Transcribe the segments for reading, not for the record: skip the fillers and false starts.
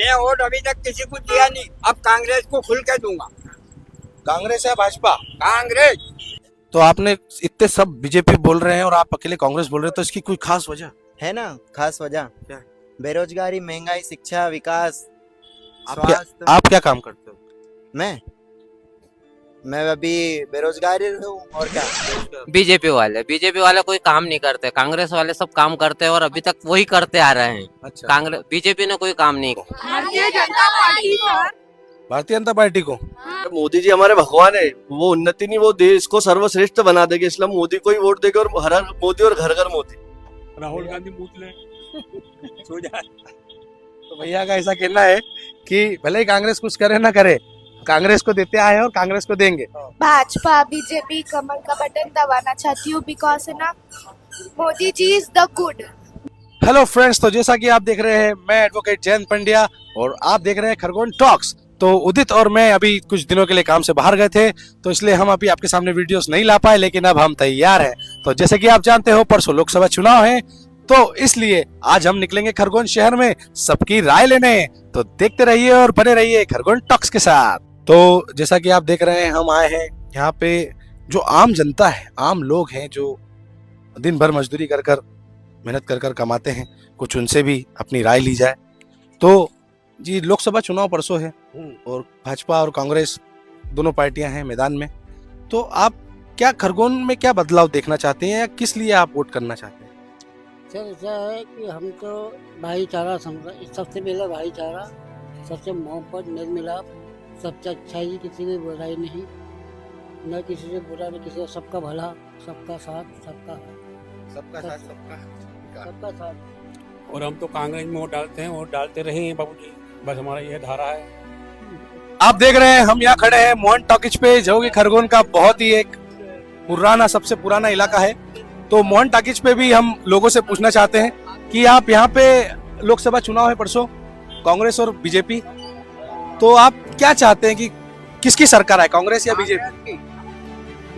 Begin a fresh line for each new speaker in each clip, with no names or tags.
मैं वोट अभी तक किसी को दिया नहीं, अब कांग्रेस को खुल के दूंगा।
कांग्रेस या भाजपा?
कांग्रेस।
तो आपने इतने सब बीजेपी बोल रहे हैं और आप अकेले कांग्रेस बोल रहे हैं, तो इसकी कोई खास वजह?
है ना खास वजह?
क्या?
बेरोजगारी, महंगाई, शिक्षा, विकास,
आप आप क्या काम करते हो?
मैं अभी बेरोजगार हूँ और क्या।
बीजेपी वाले कोई काम नहीं करते, कांग्रेस वाले सब काम करते हैं और अभी तक वही करते आ रहे हैं।
अच्छा,
कांग्रेस बीजेपी ने कोई काम नहीं किया।
Bharatiya Janata party sir.
Bharatiya Janata party को?
मोदी जी हमारे भगवान है, वो उन्नति नहीं, वो देश को सर्वश्रेष्ठ बना देंगे, इसलिए मोदी को ही वोट देंगे। और हर हर मोदी और घर घर मोदी।
राहुल गांधी पूछ ले सो जाए।
तो भैया का ऐसा कहना है कि भले ही कांग्रेस कुछ करे ना करे, कांग्रेस को देते आए हैं और कांग्रेस को देंगे।
भाजपा बीजेपी कमल का बटन दबाना चाहती हूँ, बिकॉज है ना Modi ji is the good.
Hello friends, तो जैसा कि आप देख रहे हैं, मैं एडवोकेट जयंत पंड्या और आप देख रहे हैं खरगोन टॉक्स। तो उदित और मैं अभी कुछ दिनों के लिए काम से बाहर गए थे, तो इसलिए हम अभी आपके सामने वीडियोस नहीं ला पाए, लेकिन अब हम तैयार हैं। तो जैसे कि आप जानते हो, परसों लोकसभा चुनाव है, तो इसलिए आज हम निकलेंगे खरगोन शहर में सबकी राय लेने। तो देखते रहिए और बने रहिए खरगोन टॉक्स के साथ। तो जैसा कि आप देख रहे हैं, हम आए हैं यहाँ पे, जो आम जनता है, आम लोग हैं जो दिन भर मजदूरी कर कर मेहनत कर कर कमाते हैं, कुछ उनसे भी अपनी राय ली जाए। तो जी, लोकसभा चुनाव परसों है और भाजपा और कांग्रेस दोनों पार्टियां हैं मैदान में। तो आप क्या खरगोन में क्या बदलाव देखना चाहते हैं या किस लिए आप वोट करना चाहते हैं?
सर ऐसा है कि हम तो भाईचारा समझ, सबसे पहले भाईचारा, सबसे मोहब्बत, मेल मिलाप, सबसे अच्छाई, किसी की बुराई नहीं, न किसी से बुरा न किसी से, सबका भला, सबका साथ, सबका साथ।
और हम तो कांग्रेस में वोट डालते हैं, वोट डालते रहे हैं बाबू जी, बस हमारा यह धारा है।
आप देख रहे हैं, हम यहाँ खड़े हैं मोहन टॉकीज पे, जो कि खरगोन का बहुत ही एक पुराना, सबसे पुराना इलाका है। तो मोहन टॉकीज पे भी हम लोगों से पूछना चाहते हैं कि आप यहाँ पे, लोकसभा चुनाव है परसों, कांग्रेस और बीजेपी, तो आप क्या चाहते हैं कि किसकी सरकार आए, कांग्रेस या बीजेपी?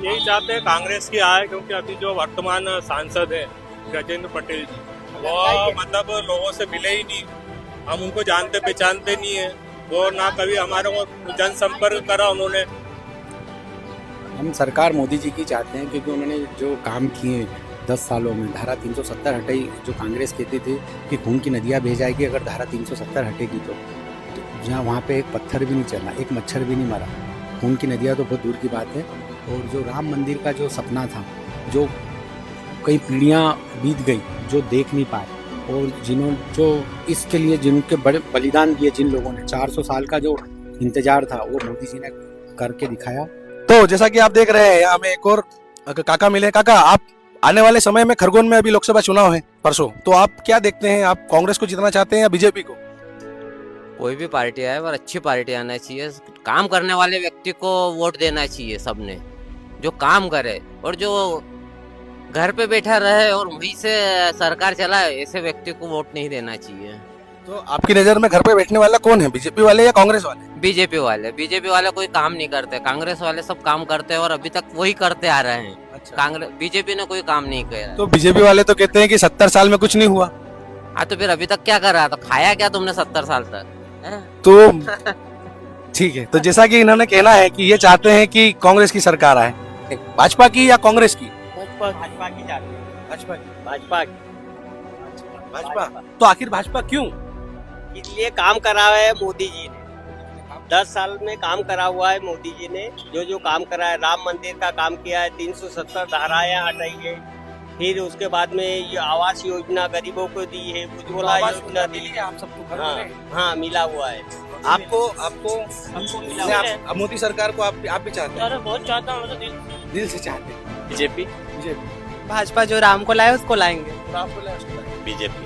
यही चाहते हैं कांग्रेस की आए, क्योंकि अभी जो वर्तमान सांसद है गजेंद्र पटेल जी, वो मतलब लोगों से मिले ही नहीं, हम उनको जानते पहचानते नहीं है, वो ना कभी हमारे को जनसंपर्क करा उन्होंने।
हम सरकार मोदी जी की चाहते हैं, क्योंकि उन्होंने जो काम किए 10 सालों में, धारा 370 हटाई, जो कांग्रेस कहती थी कि खून की नदियाँ बह जाएगी अगर धारा 370 हटेगी, तो जहाँ वहाँ पे एक पत्थर भी नहीं चला, एक मच्छर भी नहीं मरा, खून की नदियाँ तो बहुत दूर की बात है। और जो राम मंदिर का जो सपना था, जो कई पीढ़ियाँ बीत गई, जो देख नहीं पाए, और जो इसके लिए जिनके बड़े बलिदान दिए, जिन लोगों ने 400 साल का जो इंतजार था, वो मोदी जी ने करके दिखाया।
तो जैसा कि आप देख रहे हैं, यहाँ हमें एक और काका मिले। काका, आप आने वाले समय में खरगोन में अभी लोकसभा चुनाव है परसों, तो आप क्या देखते हैं, आप कांग्रेस को जितना चाहते हैं या बीजेपी को?
कोई भी पार्टी आए पर अच्छी पार्टी आना चाहिए, काम करने वाले व्यक्ति को वोट देना चाहिए सबने, जो काम करे, और जो घर पे बैठा रहे और वहीं से सरकार चलाए, ऐसे व्यक्ति को वोट नहीं देना चाहिए।
तो आपकी नजर में घर पे बैठने वाला कौन है, बीजेपी वाले या कांग्रेस वाले?
बीजेपी वाले कोई काम नहीं करते, कांग्रेस वाले सब काम करते हैं और अभी तक वही करते आ रहे हैं।
अच्छा।
कांग्रेस बीजेपी ने कोई काम नहीं किया।
तो बीजेपी वाले तो कहते हैं कि 70 साल में कुछ नहीं हुआ।
हाँ, तो फिर अभी तक क्या कर रहा था, खाया क्या तुमने 70 साल तक?
तो ठीक है, तो जैसा कि इन्होंने कहना है कि ये चाहते हैं कि कांग्रेस की सरकार आए, भाजपा की या कांग्रेस की?
भाजपा की चाहते हैं।
भाजपा की।
भाजपा
तो आखिर भाजपा क्यों?
इसलिए काम करा है मोदी जी ने, 10 साल में काम करा हुआ है मोदी जी ने, जो काम करा है, राम मंदिर का काम किया है, 370 धाराएं हटाई है, फिर उसके बाद में ये आवास योजना गरीबों को दी है, उज्ज्वला योजना दी है,
आप सबको?
हाँ मिला हुआ है।
आपको मोदी सरकार को आप भी चाहते हैं?
बहुत चाहता हूँ,
दिल से चाहते हैं।
बीजेपी
भाजपा जो राम को लाए उसको लाएंगे।
बीजेपी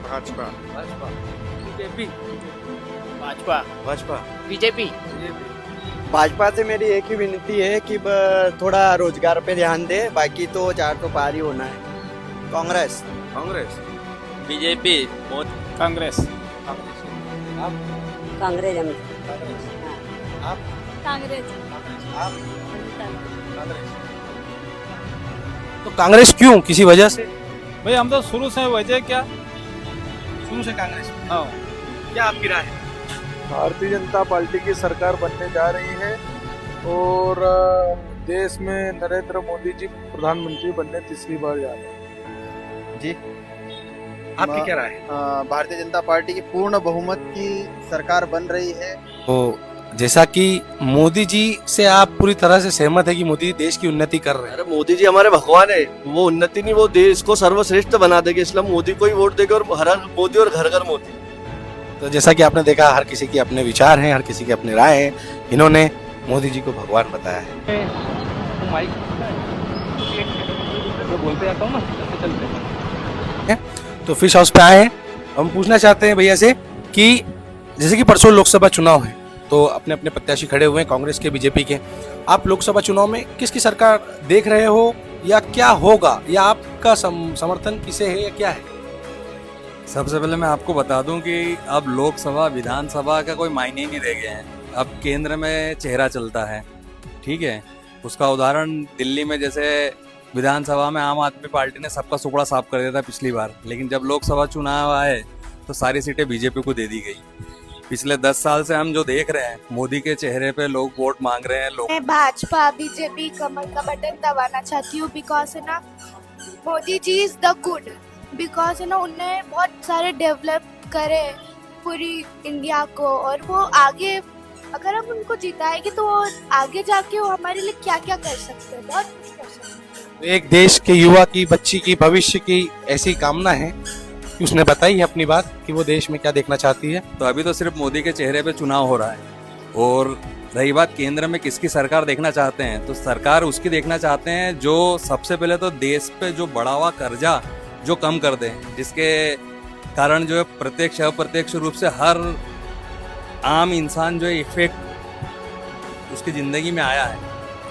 भाजपा
बीजेपी
भाजपा से मेरी एक ही विनती है कि थोड़ा रोजगार पे ध्यान दे, बाकी तो 4 तो पार ही होना है। कांग्रेस
बीजेपी
कांग्रेस
कांग्रेस
तो कांग्रेस क्यों, किसी वजह से?
भाई हम तो शुरू से वजह क्या,
शुरू से कांग्रेस।
हाँ,
क्या आपकी राय है?
भारतीय जनता पार्टी की सरकार बनने जा रही है और देश में नरेंद्र मोदी जी प्रधानमंत्री बनने तीसरी बार जा रहे हैं।
जी,
आपकी क्या राय है?
भारतीय जनता पार्टी की पूर्ण बहुमत की सरकार बन रही है।
तो जैसा कि मोदी जी से आप पूरी तरह से सहमत है कि मोदी जी देश की उन्नति कर रहे हैं।
अरे मोदी जी हमारे भगवान है, वो उन्नति नहीं वो देश को सर्वश्रेष्ठ बना देंगे, इसलिए हम मोदी को ही वोट देंगे और हर मोदी और घर घर मोदी।
तो जैसा कि आपने देखा, हर किसी के अपने विचार हैं, हर किसी की अपनी राय है। इन्होंने मोदी जी को भगवान बताया है। तो फिश हाउस पे आए हैं, हम पूछना चाहते हैं भैया से कि जैसे कि परसों लोकसभा चुनाव है, तो अपने अपने प्रत्याशी खड़े हुए हैं, कांग्रेस के, बीजेपी के। आप लोकसभा चुनाव में किसकी सरकार देख रहे हो या क्या होगा, या आपका समर्थन किसे है या क्या है?
सबसे पहले मैं आपको बता दूं कि अब लोकसभा विधानसभा का कोई मायने ही नहीं रह गए हैं। अब केंद्र में चेहरा चलता है, ठीक है। उसका उदाहरण दिल्ली में जैसे विधानसभा में आम आदमी पार्टी ने सबका सुपड़ा साफ कर दिया था पिछली बार, लेकिन जब लोकसभा चुनाव आए तो सारी सीटें बीजेपी को दे दी गई। पिछले 10 साल से हम जो देख रहे हैं, मोदी के चेहरे पे लोग वोट मांग रहे हैं।
मैं भाजपा बीजेपी कमल का बटन दबाना चाहती हूँ, बिकॉज है ना Modi ji is the good, because है ना उनने बहुत सारे डेवलप करे पूरी इंडिया को, और वो आगे अगर हम उनको जिताएंगे तो वो आगे जाके वो हमारे लिए क्या क्या कर सकते हैं, बहुत कुछ कर सकते हैं।
एक देश के युवा की, बच्ची की, भविष्य की ऐसी कामना है कि उसने बताई है अपनी बात कि वो देश में क्या देखना चाहती है।
तो अभी तो सिर्फ मोदी के चेहरे पे चुनाव हो रहा है, और रही बात केंद्र में किसकी सरकार देखना चाहते हैं, तो सरकार उसकी देखना चाहते हैं जो सबसे पहले तो देश पे जो बढ़ा हुआ कर्जा जो कम कर दे, जिसके कारण जो है प्रत्यक्ष अप्रत्यक्ष रूप से हर आम इंसान जो है इफेक्ट उसकी जिंदगी में आया है।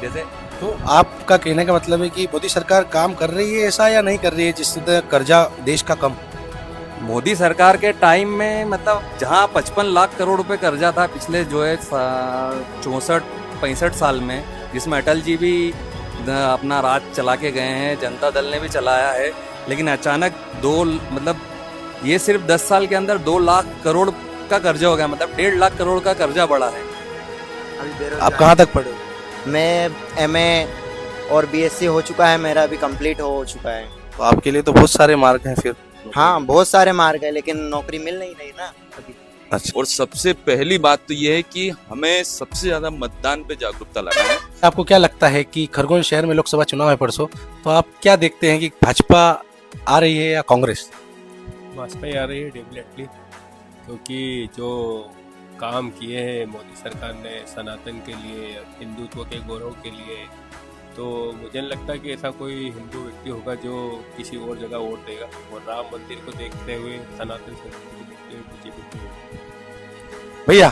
जैसे
तो आपका कहने का मतलब है कि मोदी सरकार काम कर रही है ऐसा या नहीं कर रही है जिससे कर्जा देश का कम?
मोदी सरकार के टाइम में मतलब जहां 55 लाख करोड़ रुपए कर्जा था पिछले जो है 64-65 साल में, जिसमें अटल जी भी अपना राज चला के गए हैं, जनता दल ने भी चलाया है, लेकिन अचानक ये सिर्फ 10 साल के अंदर 2 लाख करोड़ का कर्जा हो गया, मतलब 1.5 लाख करोड़ का कर्जा बढ़ा है।
आप कहाँ तक पढ़े?
मैं MA और BSc हो चुका है, मेरा अभी कंप्लीट हो चुका है।
तो आपके लिए तो बहुत सारे मार्ग हैं फिर।
हाँ, बहुत सारे मार्ग है, लेकिन नौकरी मिल नहीं रही ना अभी।
अच्छा।
और सबसे पहली बात तो ये है कि हमें सबसे ज्यादा मतदान पे जागरूकता लाना है।
आपको क्या लगता है कि खरगोन शहर में लोकसभा चुनाव है परसों, तो आप क्या देखते हैं कि भाजपा आ रही है या कांग्रेस?
भाजपा ही आ रही है डेफिनेटली, क्योंकि जो काम किए हैं मोदी सरकार ने सनातन के लिए, हिंदुत्व के गौरव के लिए, तो मुझे नहीं लगता कि ऐसा कोई हिंदू व्यक्ति होगा जो किसी और जगह वोट देगा। और राम मंदिर को देखते हुए, सनातन संस्कृति को देखते हुए बीजेपी को।
भैया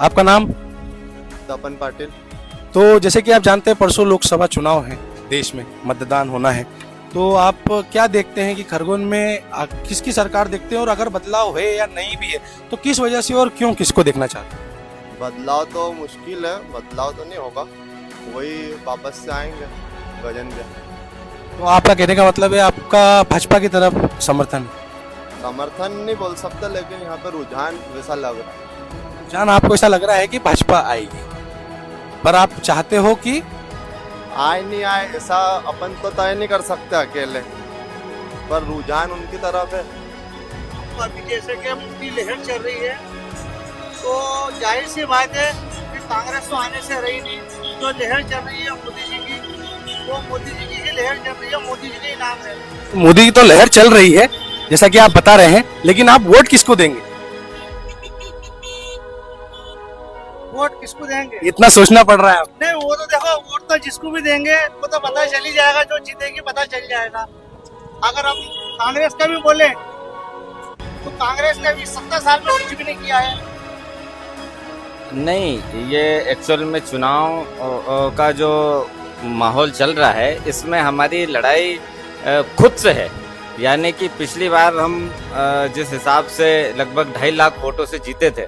आपका नाम?
तपन पाटिल।
तो जैसे कि आप जानते हैं परसों लोकसभा चुनाव है, देश में मतदान होना है, तो आप क्या देखते हैं कि खरगोन में किसकी सरकार देखते हैं, और अगर बदलाव है या नहीं भी है तो किस वजह से और क्यों, किसको देखना चाहते हैं?
बदलाव तो मुश्किल है, बदलाव तो नहीं होगा, वही वापस से आएंगे गजन के।
तो आपका कहने का मतलब है आपका भाजपा की तरफ समर्थन?
समर्थन नहीं बोल सकता, लेकिन यहाँ पे रुझान वैसा लग रहा है।
रुझान आपको ऐसा लग रहा है कि भाजपा आएगी, पर आप चाहते हो कि
आए नहीं आए ऐसा अपन तो तय नहीं कर सकते अकेले, पर रुझान उनकी तरफ है।
अभी जैसे कि मोदी लहर चल रही है, तो जाहिर सी बात है कि कांग्रेस तो आने से रही नहीं। जो लहर चल रही है मोदी जी की, वो मोदी जी की लहर चल रही है, मोदी जी का ही नाम है।
मोदी की तो लहर चल रही है जैसा कि आप बता रहे हैं, लेकिन आप वोट किसको देंगे?
वोट किसको देंगे
इतना सोचना पड़ रहा है?
नहीं, वो तो देखो, वोट तो जिसको भी देंगे वो तो पता चल ही जाएगा, जो जीतेगी पता चल जाएगा। अगर हम कांग्रेस का भी बोले तो कांग्रेस ने भी 70 साल में कुछ भी नहीं किया है।
नहीं, ये एक्चुअल में चुनाव का जो माहौल चल रहा है, इसमें हमारी लड़ाई खुद से है। यानी कि पिछली बार हम जिस हिसाब से लगभग 2.5 लाख वोटों से जीते थे,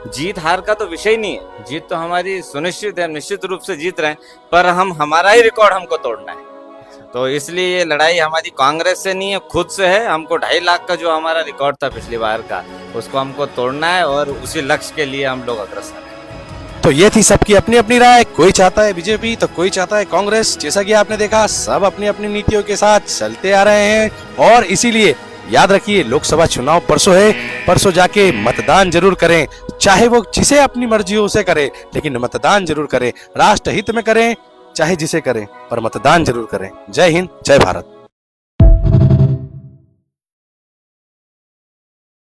जीत हार का तो विषय नहीं है, जीत तो हमारी सुनिश्चित है, निश्चित रूप से जीत रहे हैं, पर हमारा ही रिकॉर्ड हमको तोड़ना है। तो इसलिए ये लड़ाई हमारी कांग्रेस से नहीं है, खुद से है। हमको 2.5 लाख का जो हमारा रिकॉर्ड था पिछली बार का, उसको हमको तोड़ना है और उसी लक्ष्य के लिए हम लोग अग्रसर हैं।
तो ये थी सबकी अपनी अपनी राय। कोई चाहता है बीजेपी तो कोई चाहता है कांग्रेस। जैसा कि आपने देखा, सब अपनी अपनी नीतियों के साथ चलते आ रहे हैं और इसीलिए याद रखिए, लोकसभा चुनाव परसों है। परसों जाके मतदान जरूर करें, चाहे वो जिसे अपनी मर्जी हो उसे करे, लेकिन मतदान जरूर करें। राष्ट्र हित में करें, चाहे जिसे करें, पर मतदान जरूर करें। जय हिंद, जय भारत।